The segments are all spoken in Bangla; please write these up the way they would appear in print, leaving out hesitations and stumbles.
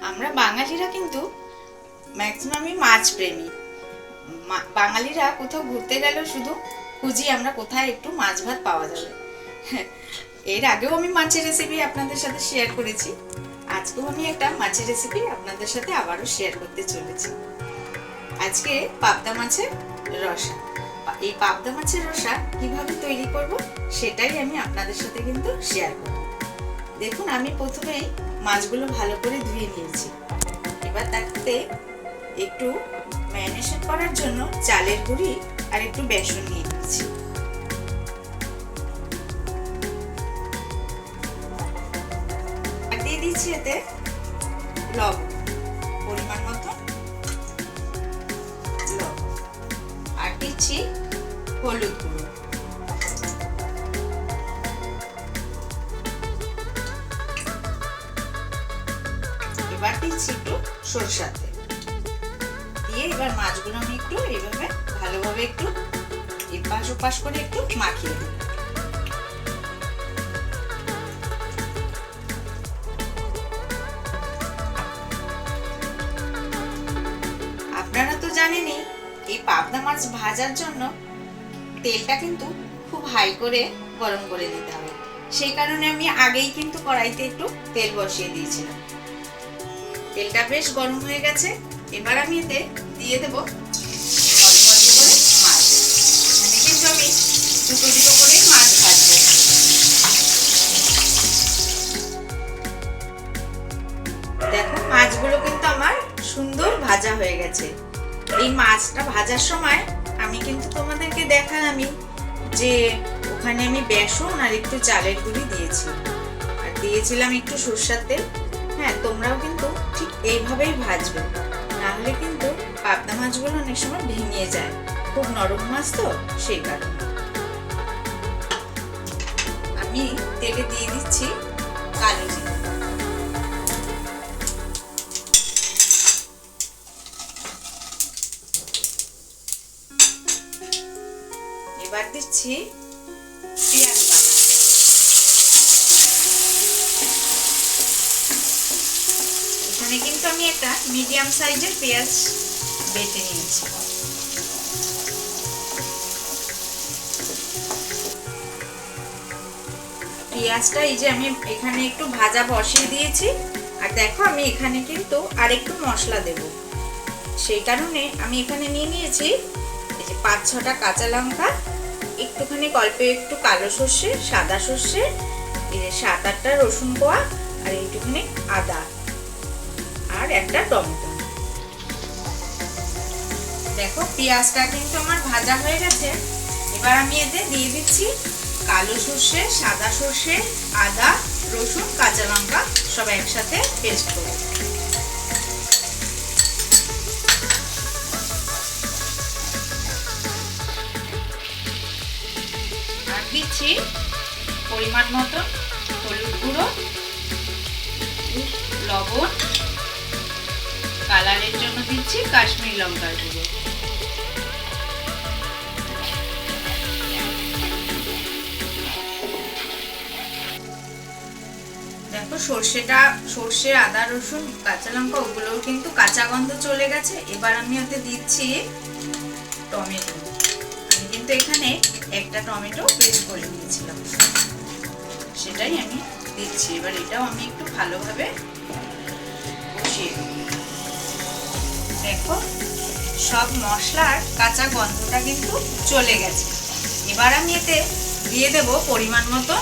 আমরা বাঙালিরা কিন্তু ম্যাক্সিমামই মাছ প্রেমী। বাঙালিরা কোথাও ঘুরতে গেলেও শুধু খুঁজি আমরা কোথায় একটু মাছ ভাত পাওয়া যাবে। এর আগেও আমি মাছের রেসিপি আপনাদের সাথে শেয়ার করেছি, আজকেও আমি একটা মাছের রেসিপি আপনাদের সাথে আবারও শেয়ার করতে চলেছি। আজকে পাবদা মাছের রসা। এই পাবদা মাছের রসা কিভাবে তৈরি করব সেটাই আমি আপনাদের সাথে কিন্তু শেয়ার করব। দেখুন, আমি প্রথমেই মাছগুলো ভালো করে ধুয়ে নিয়েছি। এবার তাতে একটু ম্যারিনেশন করার জন্য চালের গুঁড়ি আর একটু বেসন নিয়ে নিয়েছি। আর দিয়ে দিচ্ছি এতে লবণ, পরিমাণ মতো লবণ, আর দিচ্ছি হলুদ গুঁড়ো। এবার দিচ্ছি একটু সরষের তেল দিয়ে এবার মাছগুলো আমি একটু এইভাবে ভালোভাবে একটু এপাশ ওপাশ করে একটু মাখিয়ে দিই। আপনারা তো জানেনই এই পাবদা মাছ ভাজার জন্য তেলটা কিন্তু খুব হাই করে গরম করে নিতে হবে। সেই কারণে আমি আগেই কিন্তু কড়াইতে একটু তেল বসিয়ে দিয়েছিলাম। তেলটা বেশ গরম হয়ে গেছে। এবার আমি এতে দিয়ে দেবো অল্প অল্প করে মাছ। এখানে কিন্তু আমি দুটো দুটো করে মাছ ভাজবো। দেখো, মাছগুলো কিন্তু আমার সুন্দর ভাজা হয়ে গেছে। এই মাছটা ভাজার সময় আমি কিন্তু তোমাদেরকে দেখালামই যে ওখানে আমি বেসন আর একটু চালের গুঁড়ি দিয়েছি, আর দিয়েছিলাম একটু সরষের তেল। হ্যাঁ, তোমরাও কিন্তু ঠিক এইভাবেই ভাজবে, নাহলে কিন্তু পাবদা মাছগুলো অনেক সময় ভেঙে যায়, খুব নরম মাছ তো সেই কারণে। আমি তেলে দিয়ে দিচ্ছি কালো জিরে, এবার দিচ্ছি পেঁয়াজ বাটা, এখানে কিন্তু আমি একটা মিডিয়াম সাইজের পেঁয়াজ বেটে নিয়েছি। পেঁয়াজটা এই যে আমি এখানে একটু ভাজা বসিয়ে দিয়েছি। আর দেখো, আমি এখানে কিন্তু আরেকটু মশলা দেব, সেই কারণে আমি এখানে নিয়ে নিয়েছি এই যে 5-6টা কাঁচা লঙ্কা, একটুখানি অল্প একটু কালো সর্ষে, সাদা সর্ষে, এই যে 7-8টা রসুন কোয়া, আর একটুখানি আদা, আর একটা টমেটো। দেখো, পেঁয়াজটা কিন্তু আমার ভাজা হয়ে গেছে। এবার আমি এতে দিয়ে দিচ্ছি কালো সর্ষে, সাদা সর্ষে, আদা, রসুন, কাঁচা লঙ্কা সব একসাথে পেস্ট করব। আর দিচ্ছি পরিমাণ মতো হলুদ গুঁড়ো, লবণ, কালারের জন্য দিচ্ছি কাশ্মীরি লঙ্কার গুঁড়ো। দেখো, সর্ষে, আদা, রসুন, কাঁচা লঙ্কা ওগুলোও কিন্তু কাঁচা গন্ধ চলে গেছে। এবার আমি ওতে দিচ্ছি টমেটো। আমি কিন্তু এখানে একটা টমেটো পেস্ট করে নিয়েছিলাম, সেটাই আমি দিচ্ছি। এবার এটাও আমি একটু ভালোভাবে কষিয়ে দেব। দেখো, সব মশলার কাঁচা গন্ধটা কিন্তু চলে গেছে। এবার আমি এতে দিয়ে দেব পরিমাণ মতো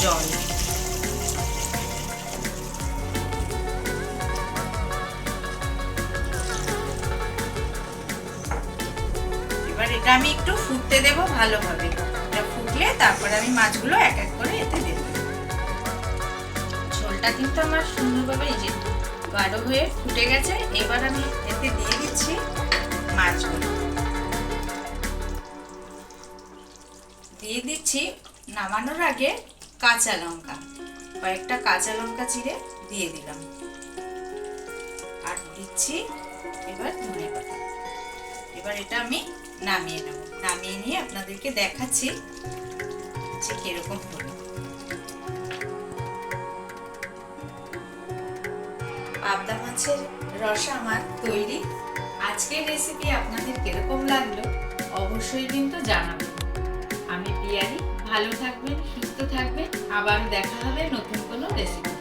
জল। এবার এটা আমি একটু ফুটতে দেব ভালোভাবে। এটা ফুটলে তারপরে আমি মাছগুলো এক এক করে এতে দেব। ঝোলটা কিন্তু আমার সুন্দরভাবে এই যে গাঢ় হয়ে ফুটে গেছে। এবার আমি এতে দিয়ে দিচ্ছি মাছগুলো, দিয়ে দিচ্ছি নামানোর আগে কাঁচা লঙ্কা, কয়েকটা কাঁচা লঙ্কা চিড়ে দিয়ে দিলাম, আর দিচ্ছি এবার ধনেপাতা। এবার এটা আমি নামিয়ে নেব। নামিয়ে নিয়ে আপনাদেরকে দেখাচ্ছি যে কিরকম হলো। পাবদা মাছের রসা আমার তৈরি। আজকের রেসিপি আপনাদের কিরকম লাগলো অবশ্যই কিন্তু জানাবেন। আমি পিয়ারি, ভালো থাকবেন, সুস্থ থাকবেন, আবারও দেখা হবে নতুন কোনো রেসিপি।